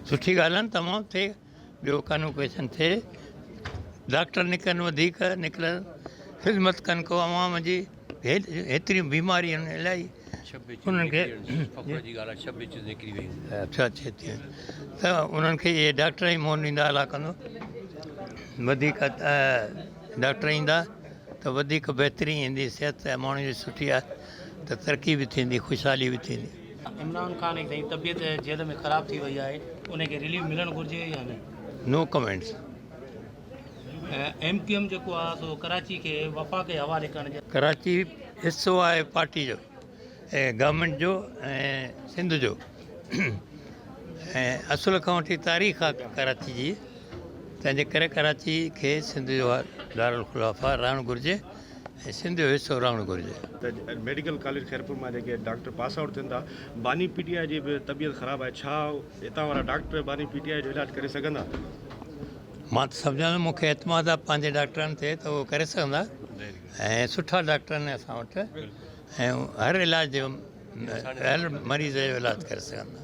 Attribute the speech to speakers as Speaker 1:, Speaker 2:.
Speaker 1: सुठी ॻाल्हि आहे न, तमामु थिए, ॿियो कानो क्वेश्चन थिए, डॉक्टर निकिरनि वधीक निकिरनि, ख़िदमत कनि को अवाम जी, हेतिरियूं बीमारियूं आहिनि इलाही उन्हनि खे अच्छा थिए थी, त उन्हनि खे इहे डॉक्टर ई मोन ॾींदा अला कंदो, वधीक डॉक्टर ईंदा त वधीक बहितरी ईंदी, सिहत माण्हुनि जी सुठी आहे त तरक़ी बि थींदी, ख़ुशहाली बि थींदी।
Speaker 2: इमरान ख़ान जी तबियत जेल में ख़राब थी वई आहे, उनखे रिलीफ मिलणु घुरिजे या न?
Speaker 1: नो कमेंट्स।
Speaker 2: MQM जेको आहे सो कराची खे वफ़ाक़ जे हवाले करण जे
Speaker 1: कराची हिसो आहे पार्टी जो ऐं गवर्नमेंट जो ऐं सिंध जो ऐं असुल खां वठी तारीख़ आहे कराची जी, तंहिंजे करे कराची खे सिंध जो दारुल ख़िलाफ़ा रहणु घुरिजे ऐं सिंध जो हिसो रहणु घुरिजे।
Speaker 3: त मेडिकल कॉलेज खैरपुर मां जेके डॉक्टर पास आउट थियनि था, बानी PTI जी बि तबियत ख़राबु आहे, छा हितां वारा डॉक्टर बानी PTI जो इलाजु करे सघंदा?
Speaker 1: मां त सम्झां थो, मूंखे एतमाद आहे पंहिंजे डॉक्टरनि ते, त उहो करे सघंदा ऐं सुठा डॉक्टर आहिनि असां वटि ऐं हर इलाज जो हर मरीज़ जो इलाजु करे सघंदा।